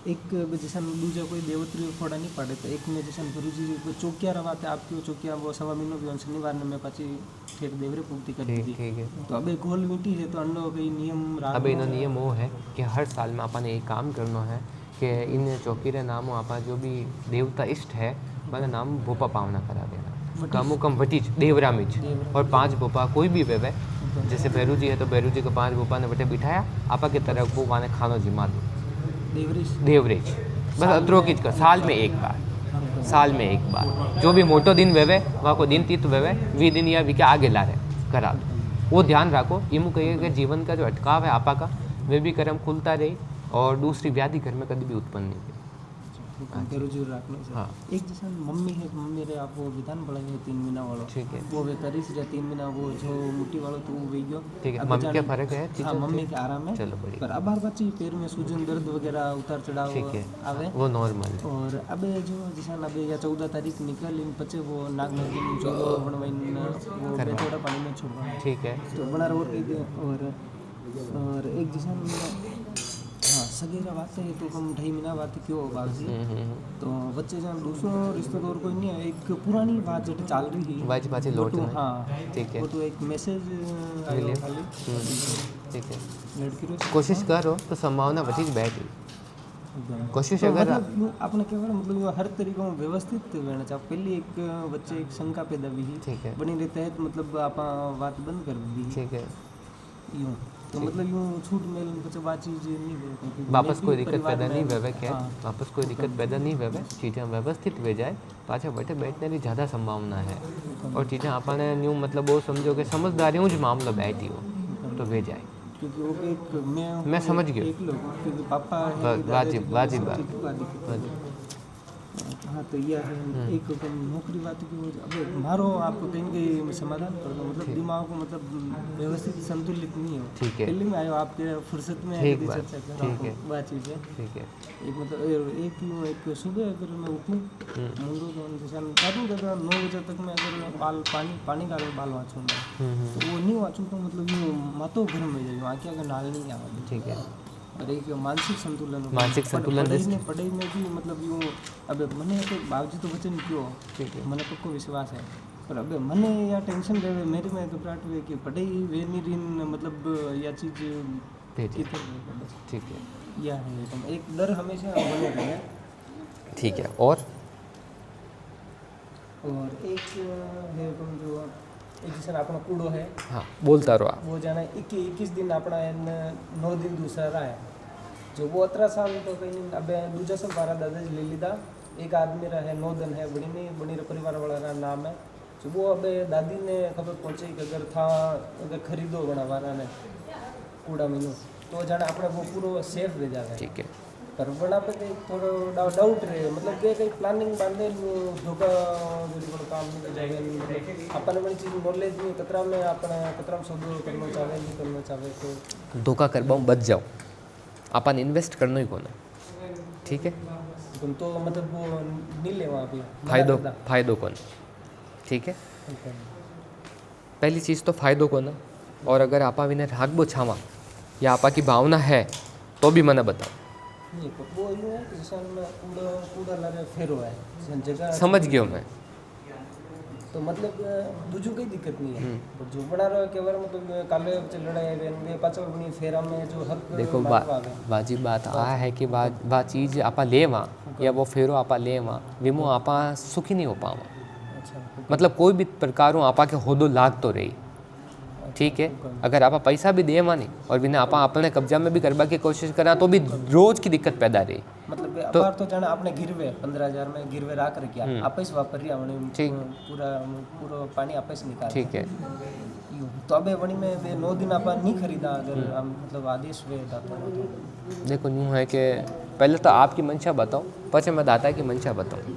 एक जैसा दूजा कोई देवत्री फोड़ा नहीं पड़े, तो एक में जैसे गुरु जी को चौकिया रवाते आपकी वो चौकिया वो 1.25 महीनों भी शनिवार ने मैं पाची ठेठ देवरे पूर्ति कर दी ठीक थी, ठीक है। तो अब एक गोल मिट्टी है तो अंडो कई नियम अब इन नियम वो है कि हर साल में अपन एक काम करना है कि इन चौकी रे नामों आप जो भी देवता इष्ट है मैंने नाम भोपा पावना करा देना, कम कम वटीच देवरा मिच, और 5 भोपा कोई भी वेवे, जैसे भैरू जी है तो भैरू जी को 5 भोपा ने बटे बिठाया आपा की तरफ वो माने खानो जिमा दो देवरेज, बस अतरो की कर साल में एक बार, साल में एक बार जो भी मोटो दिन वेवे वहाँ को दिन तीत वेवे वी दिन या वी के आगे ला रहे करा दो, वो ध्यान रखो। यूँ कहिए कि जीवन का जो अटकाव है आपा का वे भी कर्म खुलता रही और दूसरी व्याधि घर में कभी भी उत्पन्न नहीं हुई। जरूर रखना से। हाँ। एक जैसे मम्मी है, मम्मी रे आप वो विधान पढ़े है 3 महीना वाला, ठीक है, वो वे करी से 3 महीना वो जो मुट्ठी वाला तो वो वे गयो, ठीक है। मम्मी क्या फर्क है? हाँ मम्मी के आराम है, चलो बढ़िया। पर अब बच्ची पैर में सूजन दर्द वगैरह उतार चढ़ाव ठीक है, आवे वो नॉर्मल है। और अब जो जैसे अब या 14 तारीख निकल इन बच्चे वो नाग नदी जो बनवाइन वो बेतोड़ा पानी में छोड़वा, ठीक है, तो बना रोड और एक जैसे हाँ सगेरा बात है तो हम 2.5 महीना बात क्यों बात जी, तो बच्चे जहाँ दूसरों रिश्तेदार कोई नहीं है, एक पुरानी बात जो चल रही है बाजी बाजी लौट में, हाँ ठीक है, वो तो एक मैसेज आया खाली, ठीक है, लड़की रो कोशिश करो तो संभावना बची बैठ कोशिश तो अगर मतलब यूँ आपने क्या कहा मतलब यूँ हर तरीके में व्यवस्थित रहना चाहिए पहले एक बच्चे एक शंका पैदा हुई ठीक है। बनी रहता है तो मतलब आप बात बंद कर दी ठीक है, यूँ तो मतलब यूँ छूट मेल बच्चे बात चीज नहीं है वापस कोई दिक्कत पैदा नहीं हुए क्या वापस कोई दिक्कत पैदा नहीं हुए चीज़ें व्यवस्थित वे जाए पाछे बैठे बैठने की ज़्यादा संभावना है और चीज़ें अपने न्यू मतलब वो समझो कि समझदारी ज मामलो बैठी हो तो वे जाए क्योंकि वो एक मैं समझ गया। एक लोग क्योंकि पापा है कि वाजिब वाजिब बात दादाजी हाँ तो यह है एक नौकरी बात की वो अब मारो आपको कहीं समाधान कर दो मतलब दिमाग को मतलब व्यवस्थित संतुलित नहीं हो ठीक है। पहले में आयो आपके फुर्सत में ठीक आके बात, चर्चा कर ठीक है। बात चीज़ है ठीक है, एक मतलब एक सुबह अगर मैं उठूँ मुंडो तो जैसा काटूँ तो 9 बजे तक मैं अगर मैं पानी का बाल वाँचूँगा तो वो नहीं वाँचूँ तो मतलब यूँ मातो गर्म हो जाए आँखें अगर नाल नहीं आवा ठीक है। और एक मानसिक संतुलन पढ़ाई में भी मतलब यूँ अब मने तो बावजूद तो वचन क्यों ठीक है। मने पक्को विश्वास है पर अब मने या टेंशन रहे मेरे में घबराहट हुए कि पढ़ाई वे नहीं मतलब या चीज़ ठीक है, या है एक डर हमेशा बने रहे ठीक है। और एक है जो एक जैसे अपना कूड़ो है हाँ बोलता रहो आप। वो जाना 21 दिन अपना 9 दिन दूसरा रहा है जो वो 18 साल तो कहीं अब दूजा सब 12 दादाजी ले लीधा एक आदमी रहा है 9 दिन है बड़ी परिवार वाला रहा नाम है जो वो अब दादी ने खबर पहुंची कि अगर खरीदो बना वाला ने कूड़ा मीनू तो जाने अपने वो पूरा सेफ रह जाए ठीक है। पर बड़ा पे थोड़ो डाउट रहे मतलब के कई प्लानिंग बांधे धोखा जो काम नहीं जाएगा अपन बड़ी चीज नॉलेज नहीं कतरा में अपने कतरा में सौदो करना चाहे नहीं करना चाहे तो धोखा करवा बच जाओ अपन इन्वेस्ट करना ही कोना ठीक है तुम तो मतलब वो नहीं ले वहाँ पे फायदो कोना ठीक है। पहली चीज़ तो फायदो कोना और अगर आपा विने रागबो छावा या आपा की भावना है तो भी मना बताओ नहीं वो यूँ है कि जैसे कूड़ा लगे फेरो है जगह समझ गयो मैं तो मतलब दूजू कोई दिक्कत नहीं है पर जो बना रहा है केवल मतलब काले चल रहा है वे पाछो अपनी फेरा में जो हक देखो वाजिब बात आ है कि वा चीज़ आपा लेवा या वो फेरो आपा लेवा विमो आपा सुखी नहीं हो पावा मतलब कोई भी प्रकारों आपा के होदो लाग तो रही ठीक है। अगर आप पैसा भी देवा नहीं और बिना आप अपने कब्जा में भी करवा की कोशिश करा तो भी रोज की दिक्कत पैदा रही मतलब अपार तो जाना आपने गिरवे 15,000 में गिरवे रख रखिया आपस वापर रिया ठीक पूरा पानी आपस निकाल ठीक है। तो अबे वणी में वे 9 दिन आप नहीं खरीदा अगर हम मतलब आदेश वे दाता देखो यूँ है कि पहले तो आपकी मंशा बताओ पचे मैं दाता की मंशा बताऊँ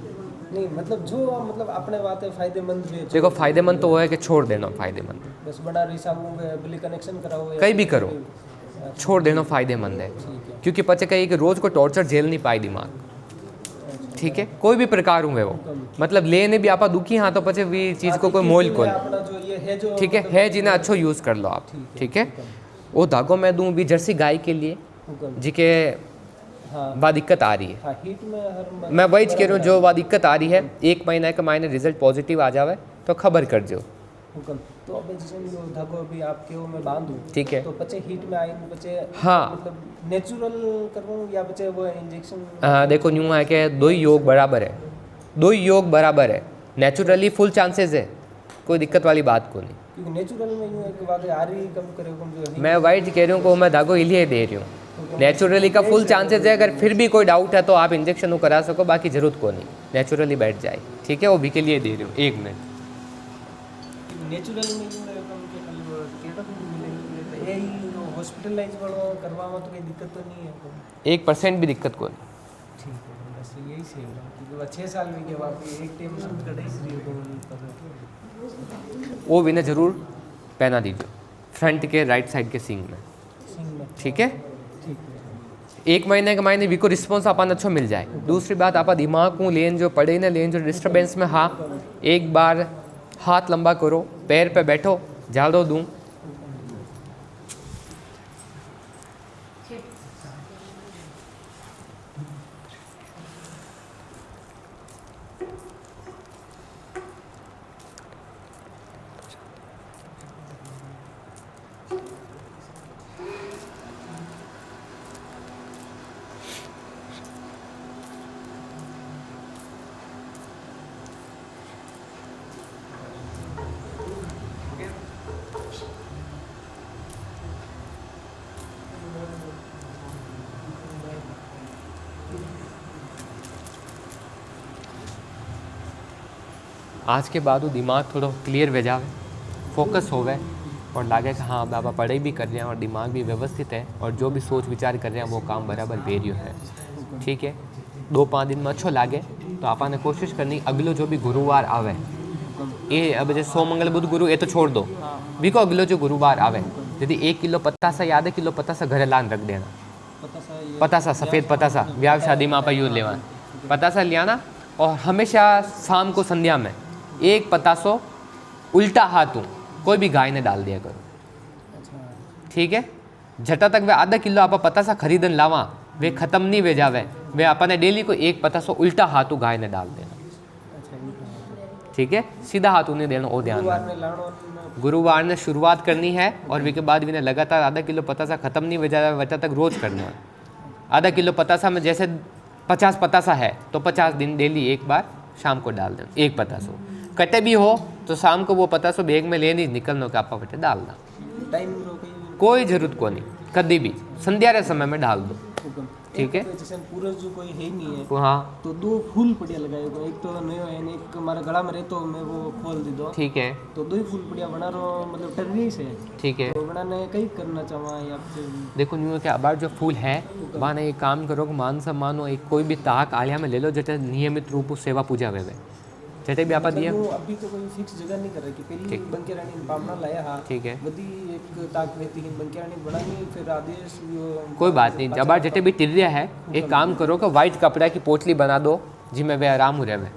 नहीं मतलब जो मतलब अपने बातें फायदेमंद वे देखो फायदेमंद तो वो है कि छोड़ देना फायदेमंद बस बड़ा हिसाब में बिजली कनेक्शन कराओ कहीं भी करो छोड़ देना फायदेमंद है क्योंकि पचे कहीं कि रोज को टॉर्चर झेल नहीं पाई दिमाग ठीक है कोई भी प्रकार हुए वो मतलब लेने भी आपा दुखी हाँ तो पचे भी चीज़ को कोई मोल को ठीक है जिन्हें अच्छो यूज़ कर लो आप ठीक है। वो धागो मैं दूँ भी जर्सी गाय के लिए जिके वह दिक्कत आ रही है हाँ, हीट में हर मैं वही कह रहा हूँ जो वह दिक्कत आ रही है 1 महीने के मायने रिजल्ट पॉजिटिव आ जावे तो खबर कर दो हुकम तो अब जैसे धागो अभी आपके वो मैं बांधूँ ठीक है तो बच्चे हीट में आए बच्चे हाँ मतलब नेचुरल करूँ या बच्चे वो इंजेक्शन हाँ देखो यूँ है कि दो ही योग बराबर है नेचुरली फुल चांसेस है कोई दिक्कत वाली बात को नहीं क्योंकि नेचुरल में यूँ एक बात आ रही कम करे जो मैं वाइट कह रही हूँ को मैं धागो इलिए दे रही हूँ नेचुरली का फुल चांसेस है अगर फिर भी कोई डाउट है तो आप इंजेक्शन करा सको बाकी जरूरत को नहीं नेचुरली बैठ जाए ठीक है वो भी के लिए दे रही हूँ 1 मिनट नेचुरल में हॉस्पिटलाइज करवा तो कोई दिक्कत तो नहीं है 1% भी दिक्कत को नहीं ठीक है बस यही सही है क्योंकि 6 साल में के बाद एक टाइम शुद्ध कटाई वो भी ना जरूर पहना दीजिए फ्रंट के राइट साइड के सींग में ठीक है 1 महीने के मायने भी को रिस्पॉन्स अपन अच्छो मिल जाए। दूसरी बात आप दिमाग को लेन जो पड़े ना लेन जो डिस्टर्बेंस में हाँ एक बार हाथ लंबा करो पैर पे बैठो झाड़ो दूँ आज के बाद वो दिमाग थोड़ा क्लियर हो जाए, फोकस होवे और लगे कि हाँ बाबा पढ़ाई भी कर रहे हैं और दिमाग भी व्यवस्थित है और जो भी सोच विचार कर रहे हैं वो काम बराबर बेरियो है। ठीक है, 2-5 दिन में अच्छो लागे तो आपने कोशिश करनी अगलो जो भी गुरुवार आवे, ये अब जैसे सोम मंगल बुध गुरु ये तो छोड़ दो, बिको अगलो जो गुरुवार आवे यदि 1 किलो पतासा याद है, किलो पतासा घरे लान रख देना। पतासा सफ़ेद पतासा ब्याह शादी में आप यूँ लेवा पतासा लियाना और हमेशा शाम को संध्या में 1 पतासो उल्टा हाथों कोई भी गाय ने डाल दिया करो। ठीक है, झटा तक वे आधा किलो आप पतासा खरीदन लावा वे ख़त्म नहीं वे जावे, वे अपने डेली को 1 पतासो उल्टा हाथों गाय ने डाल देना। ठीक है, सीधा हाथों नहीं देना, वो ध्यान रखना। गुरुवार ने शुरुआत करनी है और वे के बाद भी लगातार आधा किलो पतासा ख़त्म नहीं हो जाए वजह तक रोज़ करना है। आधा किलो पतासा में जैसे 50 पतासा है तो 50 दिन डेली 1 बार शाम को डाल देना 1 पतासो। कटे भी हो तो शाम को वो पतासो बैग में लेनी निकलना के आपा बटे डालना, कोई जरूरत को नहीं, कभी भी संध्या रे समय में डाल दो। ठीक है, जैसे पूरा जो कोई है नहीं है हाँ तो 2 फूल पड़िया लगाए, एक तो नयो है एक हमारा गला में रहे तो मैं वो खोल दी दो। ठीक है, तो 2 ही फूल पड़िया बना रो मतलब टर्री से। ठीक है, तो बनाने कहीं करना चाहवा या फिर देखो न्यू क्या बार जो फूल है वहाँ एक काम करो कि मान सम्मान हो एक कोई भी ताक आलिया में ले लो जैसे नियमित रूप से सेवा पूजा वे जैसे भी आप दिए। अभी तो कोई फिक्स जगह नहीं कर रही कि पहले बंके रानी बामना लाया हाँ। ठीक है, बदी एक ताक रहती है बंके रानी बनानी फिर आदेश कोई बात नहीं। जब जटे भी तिरिया है एक काम करो कि वाइट कपड़ा की पोटली बना दो जिसमें वे आराम हो रहे।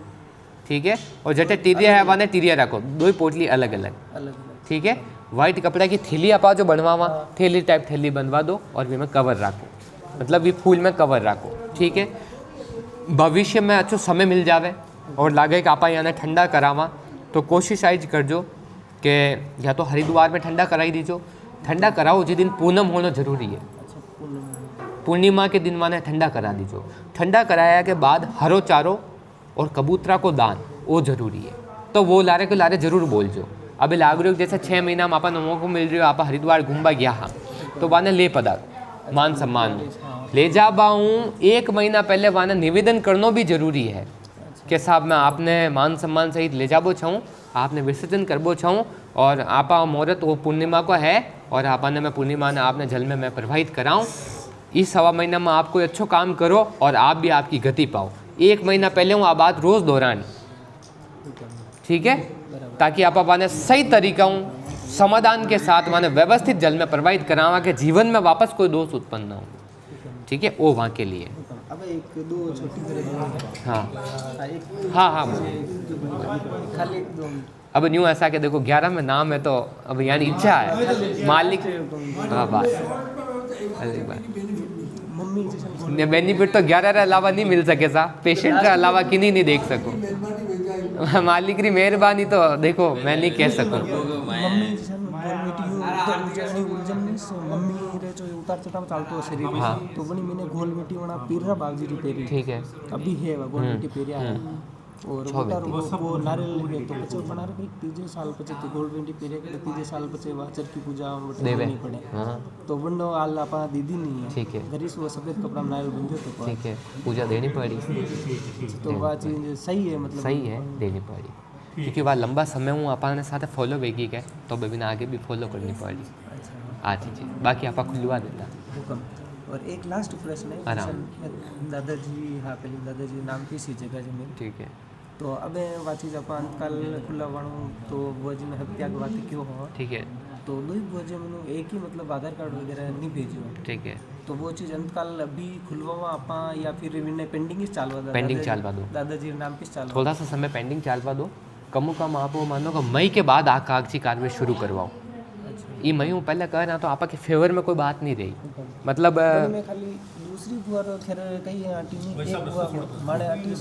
ठीक है, और जटे तिरिया है वहाँ तिरिया रखो, 2 ही पोटली अलग अलग। ठीक है, वाइट कपड़ा की थैली आप जो बनवावा थैली टाइप थैली बनवा दो और वे में कवर रखो, मतलब ये फूल में कवर रखो। ठीक है, भविष्य में अच्छो समय मिल जावे और लागे कि आप यहाँ ठंडा करावा तो कोशिश आज करजो कि या तो हरिद्वार में ठंडा कराई दीजो। ठंडा कराओ जिस दिन पूनम होना जरूरी है, पूर्णिमा के दिन माने ठंडा करा दीजो। ठंडा कराया के बाद हरो चारो और कबूतरा को दान वो जरूरी है, तो वो लारे को लारे जरूर बोलजो। अभी लाग रही हो जैसे 6 महीना में आप मौको मिल रही हो आप हरिद्वार घूमबा गया हाँ तो वाने ले पदार्थ मान सम्मान ले जा हूँ। 1 महीना पहले वाने निवेदन करना भी जरूरी है कि साहब मैं आपने मान सम्मान सहित ले जाबो छूँ, आपने विसर्जन करबो छूँ और आपा मुहूर्त वो पूर्णिमा को है और आपने मैं पूर्णिमा ने आपने जल में मैं प्रवाहित कराऊँ। इस 1.25 महीना में आप कोई अच्छो काम करो और आप भी आपकी गति पाओ। 1 महीना पहले हूँ आप बात रोज़ दोहरानी। ठीक है, ताकि आप अपने सही तरीका समाधान के साथ माने व्यवस्थित जल में प्रवाहित करावा के जीवन में वापस कोई दोष उत्पन्न ना हो। ठीक है, वो वहाँ के लिए। अब 1-2 छोटी हाँ हाँ हाँ खाली 2 अब न्यू ऐसा कि देखो 11 में नाम है तो अब यानी इच्छा है मालिक। हाँ बात अरे बात मम्मी बेनिफिट तो 11 के अलावा नहीं मिल सके सा, पेशेंट के अलावा किन्हीं नहीं देख सको। मालिक की मेहरबानी तो देखो मैं नहीं कह सकूँ। मम्मी जैसे मम्मी रे जो उतार चढ़ाव चालतो शरीर में हाँ। तो बनी मैंने गोल मिट्टी वाला पीरा बागजी री पेरी। ठीक है, अभी है वो गोल मिट्टी पेरिया है और वो नारियल लेके तो बच्चे बना रहे 3 साल पचे तो गोल मिट्टी पेरिया के 3 साल पचे वाचर की पूजा देवे नहीं पड़े हाँ तो बंदो आल आपा दीदी नहीं है। ठीक है, गरीस वो सफेद कपड़ा में नारियल बंधे तो ठीक है, पूजा देनी पड़ी तो वह चीज सही है मतलब सही है देनी पड़ी क्योंकि वह लंबा समय हूँ अपन साथ फॉलो वेगी है तो बेबी आगे भी फॉलो करनी पड़ी आ चीज़ बाकी आप खुलवा देता। हुक्म। और एक लास्ट प्रश्न है आराम। दादाजी हाँ पहले दादाजी नाम की सी जगह जमीन ठीक है, तो अब वाची जब अंतकाल खुला वाणु तो वो जिन हत्या की बात क्यों हो ठीक है, तो 2 बोझे मैंने एक ही मतलब आधार कार्ड वगैरह नहीं भेजो। ठीक है, तो वो चीज़ अंतकाल अभी खुलवा आपा या फिर इन्हें पेंडिंग ही चालवा दो पेंडिंग चालवा दो, दादाजी नाम की चालवा थोड़ा सा समय पेंडिंग चालवा दो। कम कम आप वो मानो कि मई के बाद आ कागजी कार्रवाई शुरू करवाओ। ये मई हूँ पहले कह रहा तो आपा के फेवर में कोई बात नहीं रही मतलब मैं खाली दूसरी बुआ खैर कई आंटी में एक बुआ माने आंटी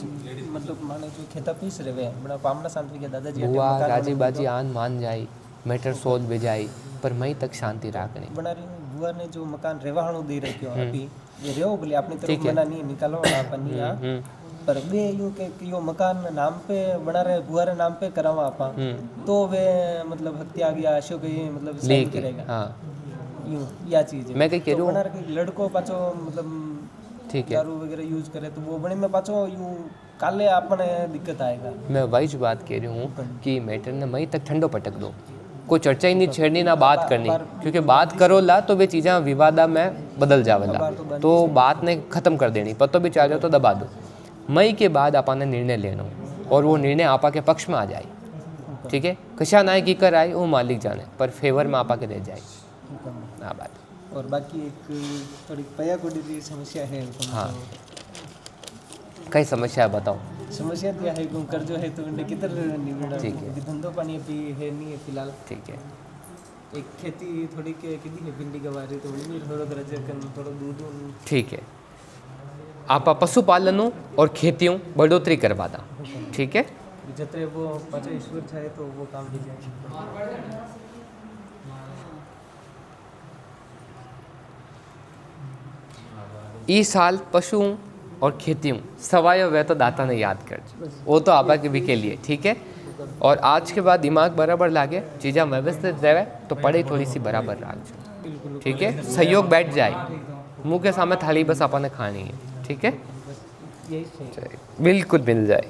मतलब माने जो खेता पीस रहे बड़ा पामना शांति के दादाजी बुआ राजी बाजी आन मान जाई मैटर सोच बेजाई पर मई तक शांति राखनी बना रही हूँ। बुआ ने जो मकान रेवाणु दे रखे हो अभी ये रेव बोले अपनी तरफ मना नहीं निकालो अपन नहीं पर वे यूं के यो मकान नाम पे बना रहे बुआ रे नाम पे करावा आपा तो वे मतलब हत्या गया अशोक ये मतलब सही करेगा हाँ यूं या चीज है मैं कहीं कह रही हूँ बना रहे लड़को पाछो मतलब ठीक है दारू वगैरह यूज करे तो वो बने में पाछो यूं काले आपने दिक्कत आएगा। मैं वही जो बात कह रही हूँ कि मैटर ने मई तक ठंडो पटक दो, कोई चर्चा ही नहीं छेड़नी ना बात करनी, क्योंकि बात करो ला तो वे चीज़ें विवादा में बदल जावेला, तो बात ने ख़त्म कर देनी, पतो भी चाह तो दबा दो। मई के बाद आपने निर्णय लेना और वो निर्णय आपा के पक्ष में आ जाए, ठीक है। कशा ना की कर आए वो मालिक जाने, पर फेवर में आपा के दे जाए हाँ बात। और बाकी एक थोड़ी पया कोडी की समस्या है। हाँ कई समस्या है बताओ। समस्या क्या है कि कर्जो है तो उन्हें किधर निवेड़ा, ठीक है। धंधो पानी अभी है नहीं है फिलहाल, ठीक है। एक खेती थोड़ी के कितनी है भिंडी गवारी तो उन्हें थोड़ा कर्ज कर थोड़ा दूध ठीक है। आप पशुपालनों और खेतियों बढ़ोतरी करवा दा, ठीक है। जतरे वो 50 वर्ष है तो वो काम भी जाए। इस साल पशुओं और खेतियों सवाय वे तो दाता ने याद कर, वो तो आपा के भी के लिए, ठीक है। और आज के बाद दिमाग बराबर लागे, चीज़ें व्यवस्थित रहे तो पढ़ाई थोड़ी सी बराबर रखो, ठीक है। सहयोग बैठ जाए, मुंह के सामने थाली बस आपने खानी है, ठीक है। बिल्कुल मिल जाए।